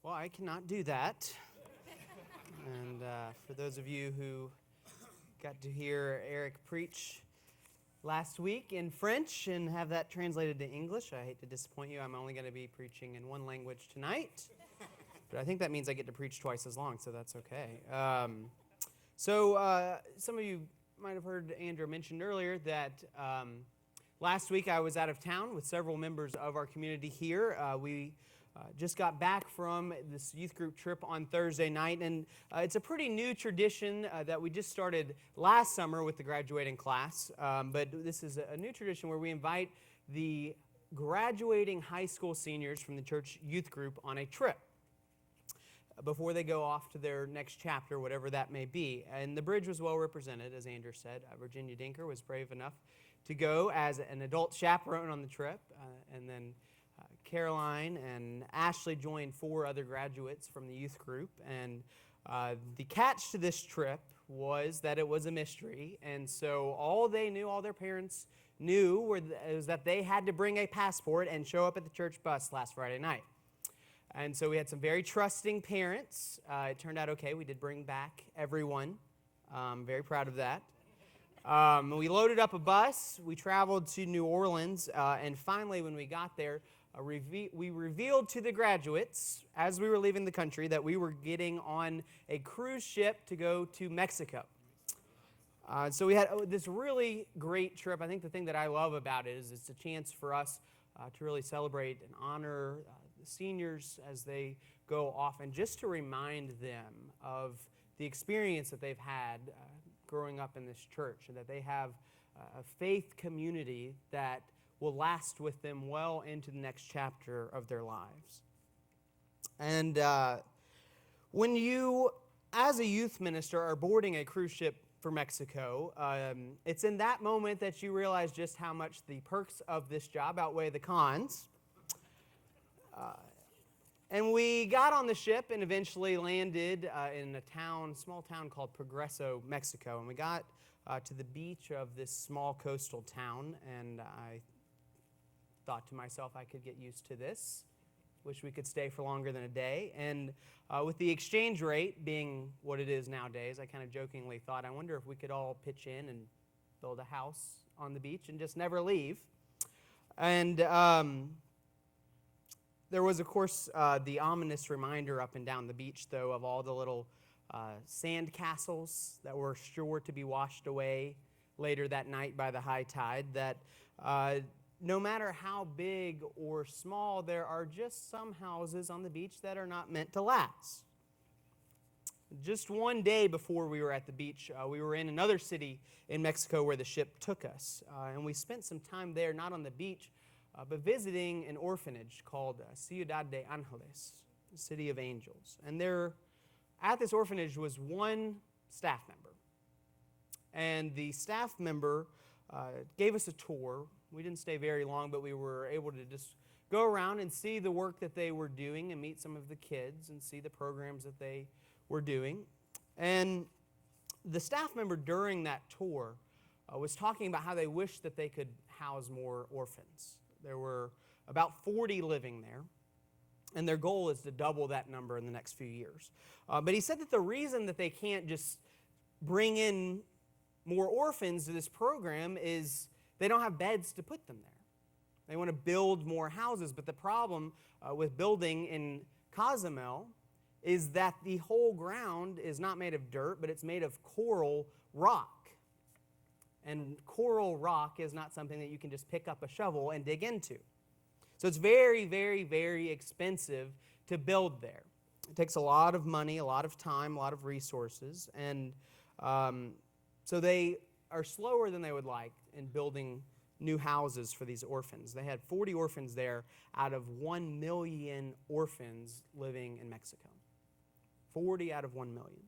Well, I cannot do that. And for those of you who got to hear Eric preach last week in French and have that translated to English, I hate to disappoint you. I'm only going to be preaching in one language tonight. But I think that means I get to preach twice as long, so that's okay. Some of you might have heard Andrew mention earlier that last week I was out of town with several members of our community here. We just got back from this youth group trip on Thursday night, and it's a pretty new tradition that we just started last summer with the graduating class, but this is a new tradition where we invite the graduating high school seniors from the church youth group on a trip before they go off to their next chapter, whatever that may be. And the bridge was well represented, as Andrew said. Virginia Dinker was brave enough to go as an adult chaperone on the trip, and then Caroline and Ashley joined 4 other graduates from the youth group. And the catch to this trip was that it was a mystery. And so all they knew, all their parents knew, was that they had to bring a passport and show up at the church bus last Friday night. And so we had some very trusting parents. It turned out okay. We did bring back everyone. Very proud of that. We loaded up a bus. We traveled to New Orleans. And finally, when we got there, we revealed to the graduates, as we were leaving the country, that we were getting on a cruise ship to go to Mexico. So we had this really great trip. I think the thing that I love about it is it's a chance for us to really celebrate and honor the seniors as they go off, and just to remind them of the experience that they've had growing up in this church, and that they have a faith community that will last with them well into the next chapter of their lives. And when you, as a youth minister, are boarding a cruise ship for Mexico, it's in that moment that you realize just how much the perks of this job outweigh the cons. And we got on the ship and eventually landed in a small town called Progreso, Mexico. And we got to the beach of this small coastal town, and I thought to myself I could get used to this. Wish we could stay for longer than a day. And with the exchange rate being what it is nowadays, I kind of jokingly thought, I wonder if we could all pitch in and build a house on the beach and just never leave. And there was, of course, the ominous reminder up and down the beach, though, of all the little sand castles that were sure to be washed away later that night by the high tide, that no matter how big or small, there are just some houses on the beach that are not meant to last. Just one day before we were at the beach, we were in another city in Mexico where the ship took us. And we spent some time there, not on the beach, but visiting an orphanage called Ciudad de Ángeles, the City of Angels. And there, at this orphanage, was one staff member. And the staff member gave us a tour. We didn't stay very long, but we were able to just go around and see the work that they were doing and meet some of the kids and see the programs that they were doing. And the staff member during that tour was talking about how they wished that they could house more orphans. There were about 40 living there, and their goal is to double that number in the next few years. But he said that the reason that they can't just bring in more orphans to this program is they don't have beds to put them there. They want to build more houses, but the problem with building in Cozumel is that the whole ground is not made of dirt, but it's made of coral rock. And coral rock is not something that you can just pick up a shovel and dig into. So it's very, very, very expensive to build there. It takes a lot of money, a lot of time, a lot of resources. And so they are slower than they would like in building new houses for these orphans. They had 40 orphans there out of 1 million orphans living in Mexico. 40 out of 1 million.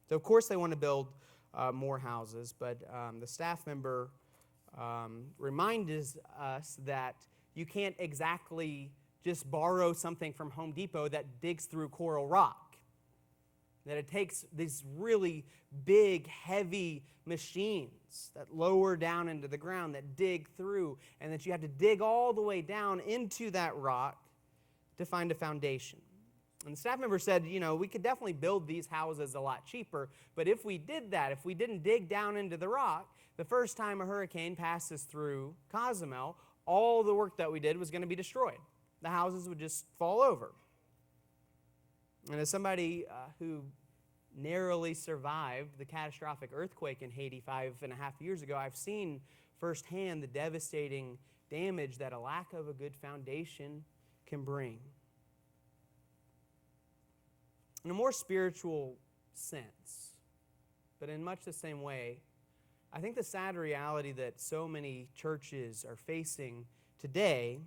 So of course they want to build more houses, but the staff member reminded us that you can't exactly just borrow something from Home Depot that digs through coral rock. That it takes these really big, heavy machines that lower down into the ground, that dig through, and that you have to dig all the way down into that rock to find a foundation. And the staff member said, we could definitely build these houses a lot cheaper, but if we did that, if we didn't dig down into the rock, the first time a hurricane passes through Cozumel, all the work that we did was going to be destroyed. The houses would just fall over. And as somebody who narrowly survived the catastrophic earthquake in Haiti 5.5 years ago, I've seen firsthand the devastating damage that a lack of a good foundation can bring. In a more spiritual sense, but in much the same way, I think the sad reality that so many churches are facing today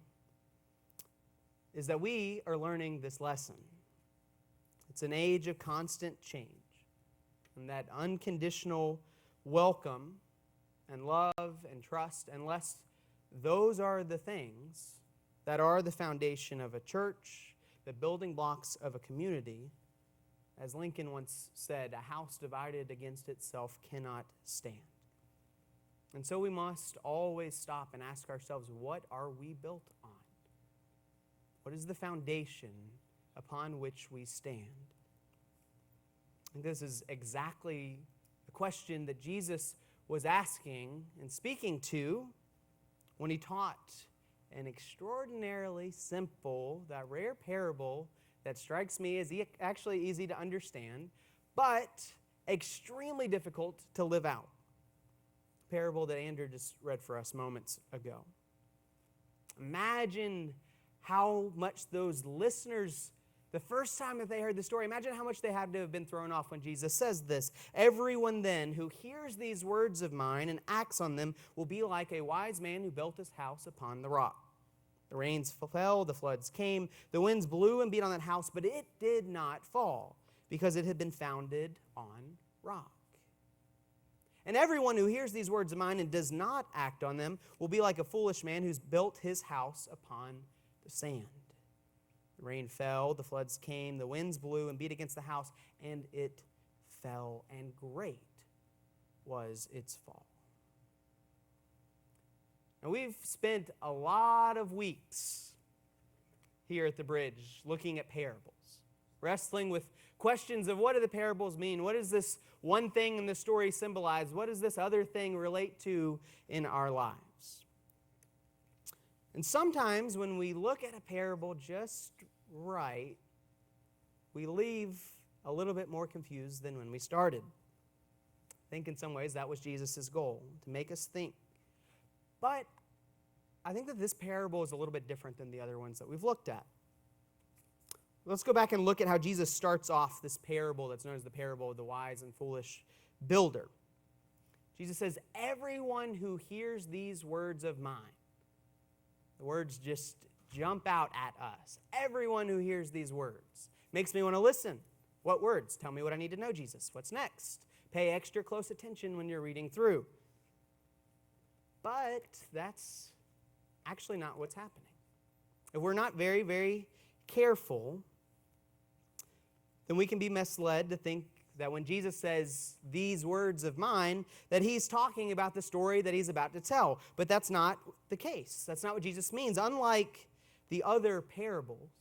is that we are learning this lesson. It's an age of constant change, and that unconditional welcome and love and trust, unless those are the things that are the foundation of a church, the building blocks of a community, as Lincoln once said, a house divided against itself cannot stand. And so we must always stop and ask ourselves, what are we built on? What is the foundation upon which we stand? And this is exactly the question that Jesus was asking and speaking to when he taught an extraordinarily simple, that rare parable that strikes me as actually easy to understand, but extremely difficult to live out. Parable that Andrew just read for us moments ago. Imagine how much those listeners, the first time that they heard the story, imagine how much they had to have been thrown off when Jesus says this. Everyone then who hears these words of mine and acts on them will be like a wise man who built his house upon the rock. The rains fell, the floods came, the winds blew and beat on that house, but it did not fall because it had been founded on rock. And everyone who hears these words of mine and does not act on them will be like a foolish man who's built his house upon the sand. The rain fell, the floods came, the winds blew and beat against the house, and it fell, and great was its fall. Now, we've spent a lot of weeks here at the Bridge looking at parables, wrestling with questions of what do the parables mean? What does this one thing in the story symbolize? What does this other thing relate to in our lives? And sometimes when we look at a parable just right, we leave a little bit more confused than when we started. I think in some ways that was Jesus' goal, to make us think. But I think that this parable is a little bit different than the other ones that we've looked at. Let's go back and look at how Jesus starts off this parable that's known as the parable of the wise and foolish builder. Jesus says, everyone who hears these words of mine, the words just jump out at us. Everyone who hears these words makes me want to listen. What words? Tell me what I need to know, Jesus. What's next? Pay extra close attention when you're reading through. But that's actually not what's happening. If we're not very, very careful, then we can be misled to think that when Jesus says these words of mine, that he's talking about the story that he's about to tell. But that's not the case. That's not what Jesus means. Unlike the other parables,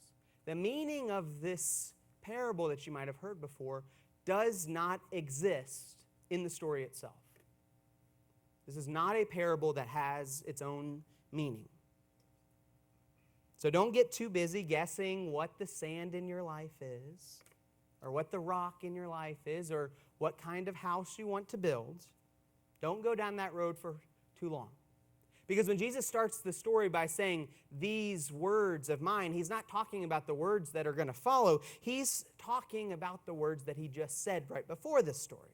the meaning of this parable that you might have heard before does not exist in the story itself. This is not a parable that has its own meaning. So don't get too busy guessing what the sand in your life is, or what the rock in your life is, or what kind of house you want to build. Don't go down that road for too long. Because when Jesus starts the story by saying, these words of mine, he's not talking about the words that are going to follow. He's talking about the words that he just said right before this story.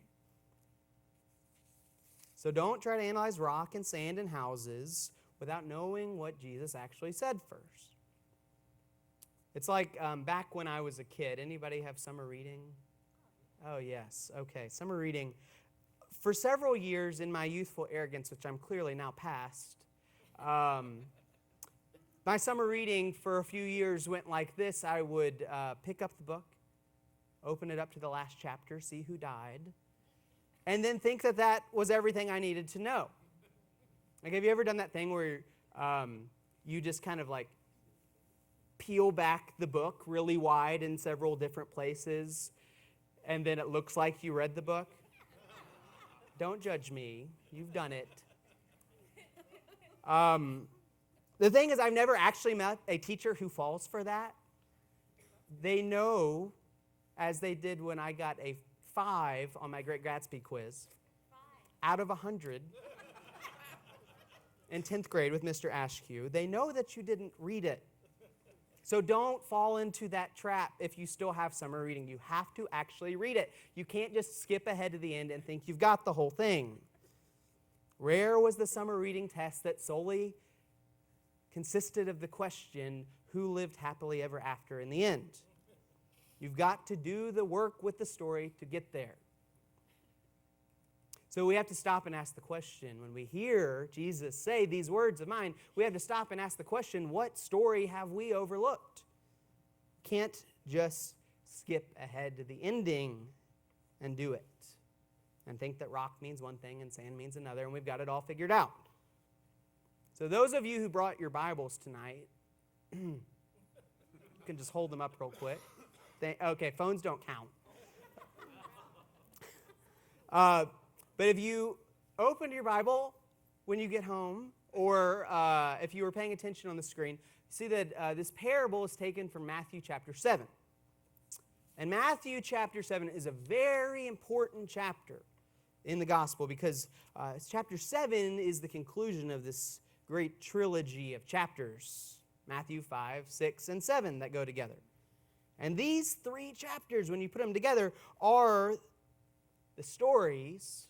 So don't try to analyze rock and sand and houses without knowing what Jesus actually said first. It's like back when I was a kid. Anybody have summer reading? Oh, yes. Okay, summer reading. For several years in my youthful arrogance, which I'm clearly now past, my summer reading for a few years went like this. I would pick up the book, open it up to the last chapter, see who died, and then think that that was everything I needed to know. Like, have you ever done that thing where you just kind of like peel back the book really wide in several different places, and then it looks like you read the book? Don't judge me. You've done it. The thing is, I've never actually met a teacher who falls for that. They know, as they did when I got a 5 on my Great Gatsby quiz, out of 100 in 10th grade with Mr. Ashkew, they know that you didn't read it. So don't fall into that trap if you still have summer reading. You have to actually read it. You can't just skip ahead to the end and think you've got the whole thing. Rare was the summer reading test that solely consisted of the question, who lived happily ever after in the end? You've got to do the work with the story to get there. So we have to stop and ask the question, when we hear Jesus say these words of mine, we have to stop and ask the question, what story have we overlooked? Can't just skip ahead to the ending and do it and think that rock means one thing and sand means another, and we've got it all figured out. So those of you who brought your Bibles tonight, you can just hold them up real quick. Okay, phones don't count. But if you opened your Bible when you get home, or if you were paying attention on the screen, see that this parable is taken from Matthew chapter 7. And Matthew chapter 7 is a very important chapter in the gospel because chapter 7 is the conclusion of this great trilogy of chapters, Matthew 5, 6, and 7 that go together. And these 3 chapters, when you put them together, are the stories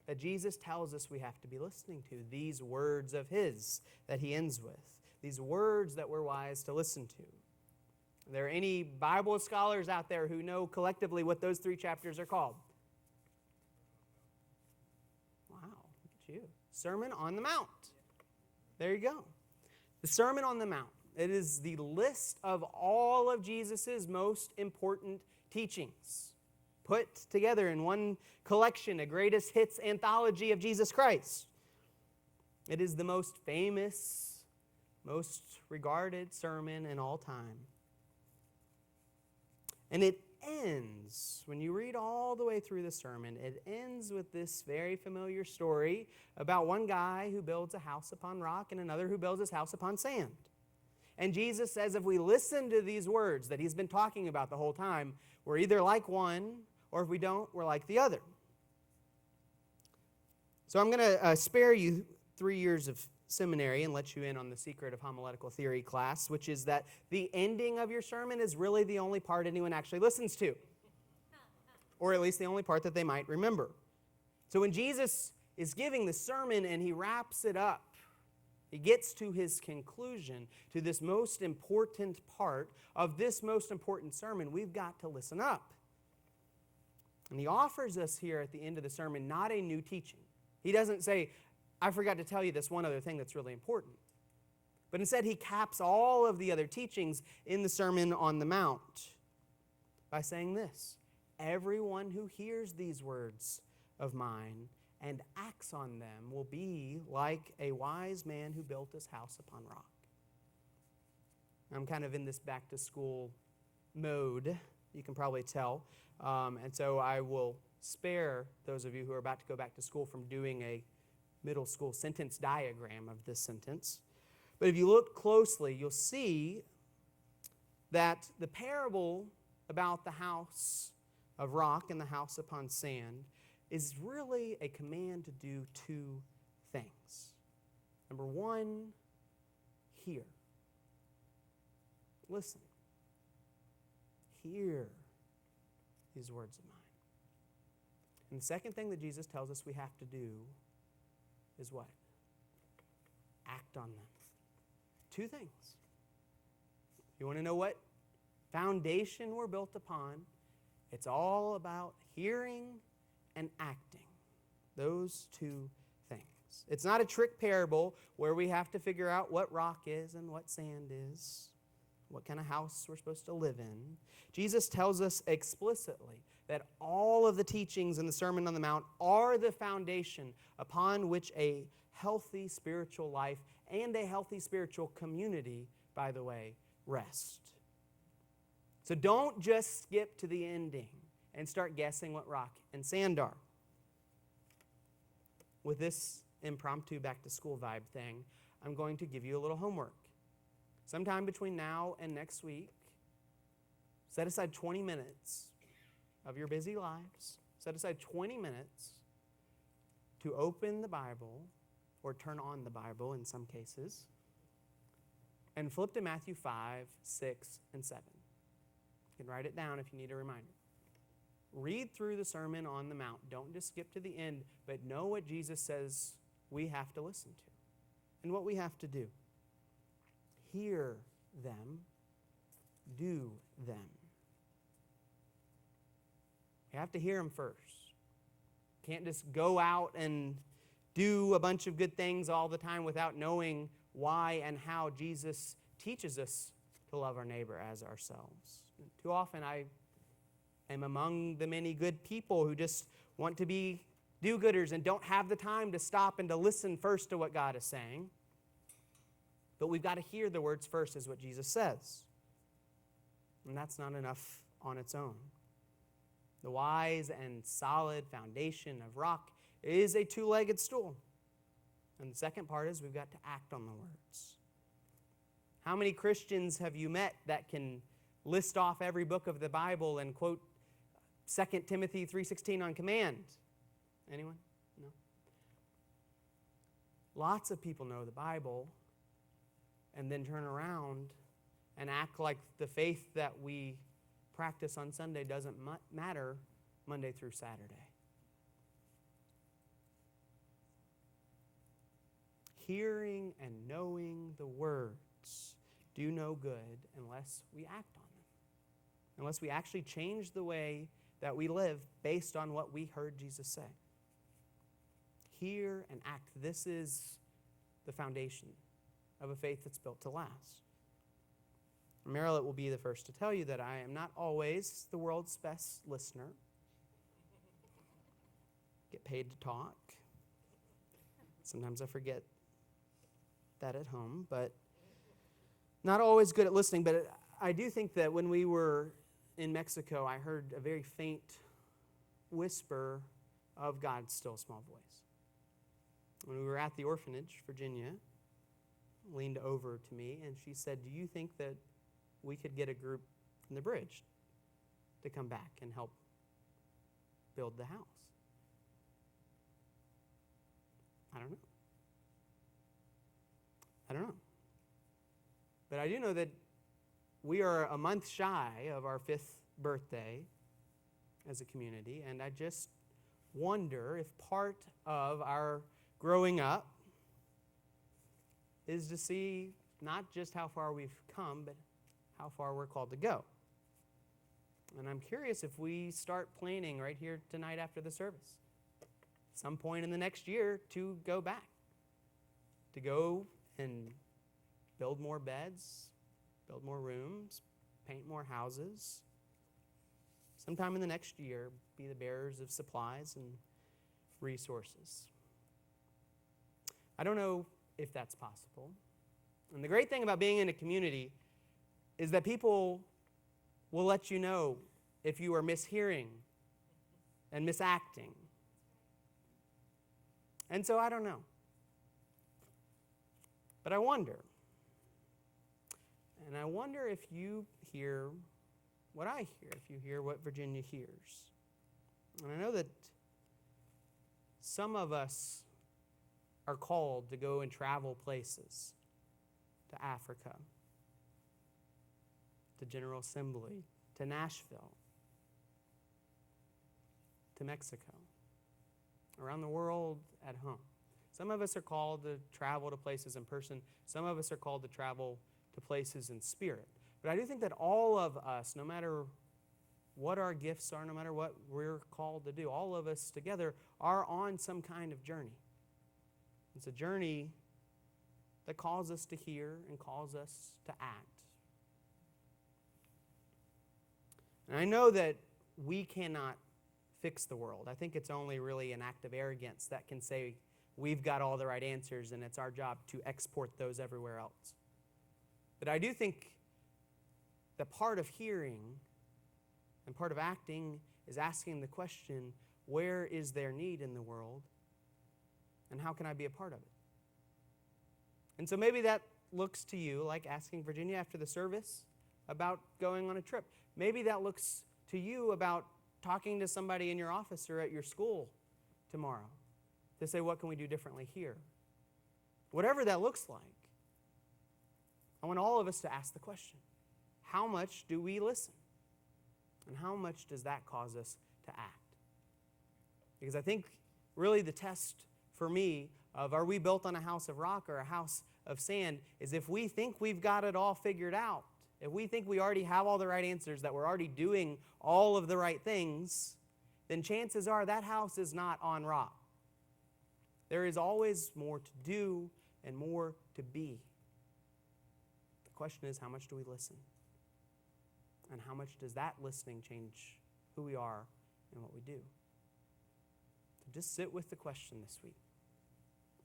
that Jesus tells us we have to be listening to, these words of His that He ends with, these words that we're wise to listen to. Are there any Bible scholars out there who know collectively what those 3 chapters are called? Wow, look at you. Sermon on the Mount. There you go. The Sermon on the Mount. It is the list of all of Jesus' most important teachings, put together in one collection, a greatest hits anthology of Jesus Christ. It is the most famous, most regarded sermon in all time. And it ends, when you read all the way through the sermon, it ends with this very familiar story about one guy who builds a house upon rock and another who builds his house upon sand. And Jesus says if we listen to these words that He's been talking about the whole time, we're either like one, or if we don't, we're like the other. So I'm going to spare you 3 years of seminary and let you in on the secret of homiletical theory class, which is that the ending of your sermon is really the only part anyone actually listens to, or at least the only part that they might remember. So when Jesus is giving the sermon and He wraps it up, He gets to His conclusion, to this most important part of this most important sermon, we've got to listen up. And He offers us here at the end of the sermon not a new teaching. He doesn't say, I forgot to tell you this one other thing that's really important. But instead, He caps all of the other teachings in the Sermon on the Mount by saying this: everyone who hears these words of mine and acts on them will be like a wise man who built his house upon rock. I'm kind of in this back-to-school mode, you can probably tell. And so I will spare those of you who are about to go back to school from doing a middle school sentence diagram of this sentence. But if you look closely, you'll see that the parable about the house of rock and the house upon sand is really a command to do 2 things. Number 1, hear. Listen. Hear these words of mine. And the second thing that Jesus tells us we have to do is what? Act on them. 2 things. You want to know what foundation we're built upon? It's all about hearing and acting. Those 2 things. It's not a trick parable where we have to figure out what rock is and what sand is, what kind of house we're supposed to live in. Jesus tells us explicitly that all of the teachings in the Sermon on the Mount are the foundation upon which a healthy spiritual life and a healthy spiritual community, by the way, rest. So don't just skip to the ending and start guessing what rock and sand are. With this impromptu back-to-school vibe thing, I'm going to give you a little homework. Sometime between now and next week, set aside 20 minutes of your busy lives. Set aside 20 minutes to open the Bible, or turn on the Bible in some cases, and flip to Matthew 5, 6, and 7. You can write it down if you need a reminder. Read through the Sermon on the Mount. Don't just skip to the end, but know what Jesus says we have to listen to and what we have to do. Hear them, do them. You have to hear them first. Can't just go out and do a bunch of good things all the time without knowing why and how Jesus teaches us to love our neighbor as ourselves. Too often I am among the many good people who just want to be do-gooders and don't have the time to stop and to listen first to what God is saying. But we've got to hear the words first, is what Jesus says. And that's not enough on its own. The wise and solid foundation of rock is a two-legged stool. And the second part is we've got to act on the words. How many Christians have you met that can list off every book of the Bible and quote 2 Timothy 3:16 on command? Anyone? No? Lots of people know the Bible and then turn around and act like the faith that we practice on Sunday doesn't matter Monday through Saturday. Hearing and knowing the words do no good unless we act on them. Unless we actually change the way that we live based on what we heard Jesus say. Hear and act. This is the foundation of a faith that's built to last. Marilyn will be the first to tell you that I am not always the world's best listener. Get paid to talk. Sometimes I forget that at home, but not always good at listening. But I do think that when we were in Mexico, I heard a very faint whisper of God's still small voice. When we were at the orphanage, Virginia leaned over to me and she said, "Do you think that we could get a group from the bridge to come back and help build the house?" I don't know. But I do know that we are a month shy of our 5th birthday as a community, and I just wonder if part of our growing up is to see not just how far we've come, but how far we're called to go. And I'm curious if we start planning right here tonight after the service, some point in the next year, to go back, to go and build more beds, build more rooms, paint more houses. Sometime in the next year, be the bearers of supplies and resources. I don't know if that's possible. And the great thing about being in a community is that people will let you know if you are mishearing and misacting. And so I don't know. But I wonder. And I wonder if you hear what I hear, if you hear what Virginia hears. And I know that some of us are called to go and travel places, to Africa, to General Assembly, to Nashville, to Mexico, around the world, at home. Some of us are called to travel to places in person. Some of us are called to travel to places in spirit. But I do think that all of us, no matter what our gifts are, no matter what we're called to do, all of us together are on some kind of journey. It's a journey that calls us to hear and calls us to act. And I know that we cannot fix the world. I think it's only really an act of arrogance that can say we've got all the right answers and it's our job to export those everywhere else. But I do think that part of hearing and part of acting is asking the question, where is there need in the world? And how can I be a part of it? And so maybe that looks to you like asking Virginia after the service about going on a trip. Maybe that looks to you about talking to somebody in your office or at your school tomorrow to say, what can we do differently here? Whatever that looks like, I want all of us to ask the question, how much do we listen? And how much does that cause us to act? Because I think really the test for me of are we built on a house of rock or a house of sand is if we think we've got it all figured out, if we think we already have all the right answers, that we're already doing all of the right things, then chances are that house is not on rock. There is always more to do and more to be. The question is, how much do we listen? And how much does that listening change who we are and what we do? So just sit with the question this week.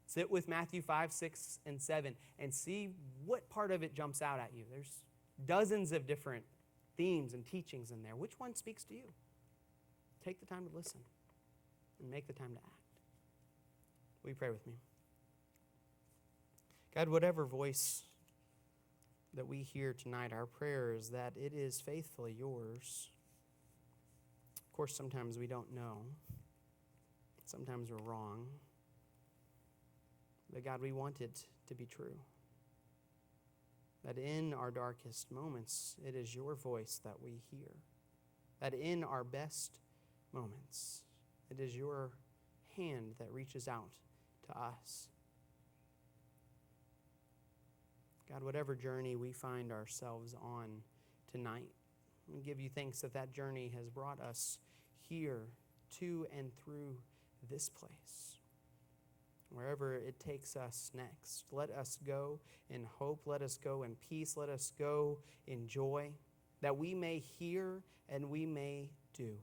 Sit with Matthew 5, 6, and 7 and see what part of it jumps out at you. There's dozens of different themes and teachings in there. Which one speaks to you? Take the time to listen and make the time to act. Will you pray with me? God, whatever voice that we hear tonight, our prayer is that it is faithfully yours. Of course, sometimes we don't know. Sometimes we're wrong. But God, we want it to be true. That in our darkest moments, it is your voice that we hear. That in our best moments, it is your hand that reaches out to us. God, whatever journey we find ourselves on tonight, we give you thanks that that journey has brought us here to and through this place. Wherever it takes us next, let us go in hope, let us go in peace, let us go in joy, that we may hear and we may do.